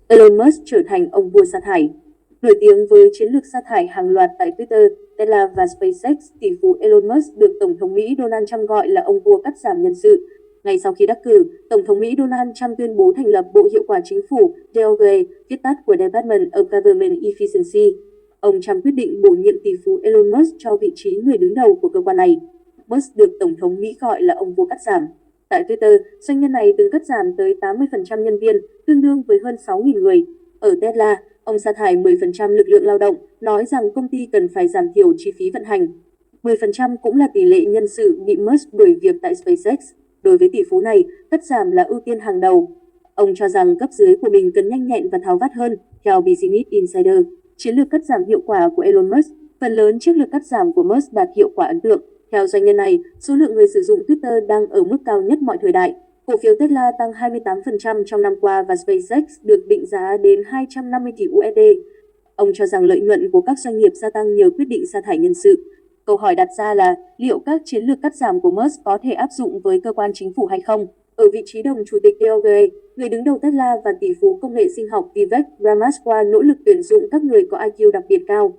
Elon Musk trở thành ông vua sa thải. Nổi tiếng với chiến lược sa thải hàng loạt tại Twitter, Tesla và SpaceX, tỷ phú Elon Musk được Tổng thống Mỹ Donald Trump gọi là ông vua cắt giảm nhân sự. Ngay sau khi đắc cử, Tổng thống Mỹ Donald Trump tuyên bố thành lập Bộ Hiệu quả Chính phủ DOGA, viết tắt của Department of Government Efficiency. Ông Trump quyết định bổ nhiệm tỷ phú Elon Musk cho vị trí người đứng đầu của cơ quan này. Musk được Tổng thống Mỹ gọi là ông vua cắt giảm. Tại Twitter, doanh nhân này từng cắt giảm tới 80% nhân viên, tương đương với hơn 6.000 người. Ở Tesla, ông sa thải 10% lực lượng lao động, nói rằng công ty cần phải giảm thiểu chi phí vận hành. 10% cũng là tỷ lệ nhân sự bị Musk đuổi việc tại SpaceX. Đối với tỷ phú này, cắt giảm là ưu tiên hàng đầu. Ông cho rằng cấp dưới của mình cần nhanh nhẹn và tháo vát hơn, theo Business Insider. Chiến lược cắt giảm hiệu quả của Elon Musk, phần lớn chiến lược cắt giảm của Musk đạt hiệu quả ấn tượng. Theo doanh nhân này, số lượng người sử dụng Twitter đang ở mức cao nhất mọi thời đại. Cổ phiếu Tesla tăng 28% trong năm qua và SpaceX được định giá đến 250 tỷ USD. Ông cho rằng lợi nhuận của các doanh nghiệp gia tăng nhờ quyết định sa thải nhân sự. Câu hỏi đặt ra là liệu các chiến lược cắt giảm của Musk có thể áp dụng với cơ quan chính phủ hay không? Ở vị trí đồng chủ tịch DOGA, người đứng đầu Tesla và tỷ phú công nghệ sinh học Vivek Ramaswamy nỗ lực tuyển dụng các người có IQ đặc biệt cao.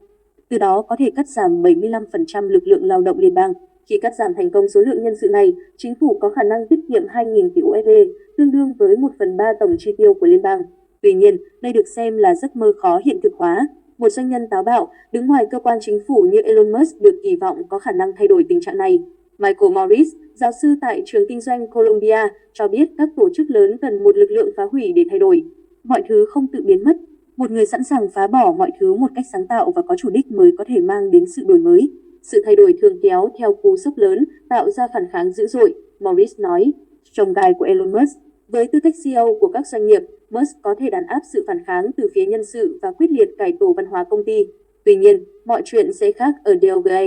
Từ đó có thể cắt giảm 75% lực lượng lao động liên bang. Khi cắt giảm thành công số lượng nhân sự này, chính phủ có khả năng tiết kiệm 2.000 tỷ USD, tương đương với 1/3 tổng chi tiêu của liên bang. Tuy nhiên, đây được xem là giấc mơ khó hiện thực hóa. Một doanh nhân táo bạo, đứng ngoài cơ quan chính phủ như Elon Musk được kỳ vọng có khả năng thay đổi tình trạng này. Michael Morris, giáo sư tại trường kinh doanh Columbia, cho biết các tổ chức lớn cần một lực lượng phá hủy để thay đổi. Mọi thứ không tự biến mất. Một người sẵn sàng phá bỏ mọi thứ một cách sáng tạo và có chủ đích mới có thể mang đến sự đổi mới. Sự thay đổi thường kéo theo cú sốc lớn, tạo ra phản kháng dữ dội, Morris nói. Chồng gai của Elon Musk, với tư cách CEO của các doanh nghiệp, Musk có thể đàn áp sự phản kháng từ phía nhân sự và quyết liệt cải tổ văn hóa công ty. Tuy nhiên, mọi chuyện sẽ khác ở DOGA.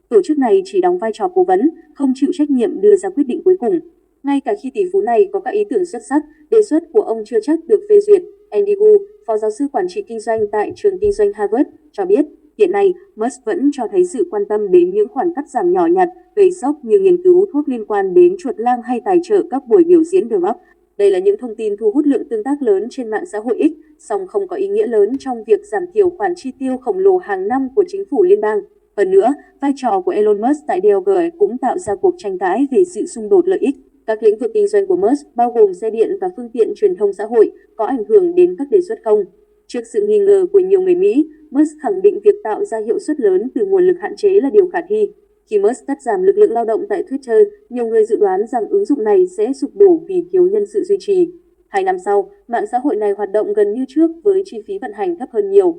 Tổ chức này chỉ đóng vai trò cố vấn, không chịu trách nhiệm đưa ra quyết định cuối cùng. Ngay cả khi tỷ phú này có các ý tưởng xuất sắc, đề xuất của ông chưa chắc được phê duyệt. Andy Wu, phó giáo sư quản trị kinh doanh tại trường kinh doanh Harvard, cho biết hiện nay Musk vẫn cho thấy sự quan tâm đến những khoản cắt giảm nhỏ nhặt, gây sốc như nghiên cứu thuốc liên quan đến chuột lang hay tài trợ các buổi biểu diễn The Rock. Đây là những thông tin thu hút lượng tương tác lớn trên mạng xã hội X, song không có ý nghĩa lớn trong việc giảm thiểu khoản chi tiêu khổng lồ hàng năm của chính phủ liên bang. Hơn nữa, vai trò của Elon Musk tại DOGA cũng tạo ra cuộc tranh cãi về sự xung đột lợi ích. Các lĩnh vực kinh doanh của Musk, bao gồm xe điện và phương tiện truyền thông xã hội, có ảnh hưởng đến các đề xuất không? Trước sự nghi ngờ của nhiều người Mỹ, Musk khẳng định việc tạo ra hiệu suất lớn từ nguồn lực hạn chế là điều khả thi. Khi Musk cắt giảm lực lượng lao động tại Twitter, nhiều người dự đoán rằng ứng dụng này sẽ sụp đổ vì thiếu nhân sự duy trì. 2 năm sau, mạng xã hội này hoạt động gần như trước với chi phí vận hành thấp hơn nhiều.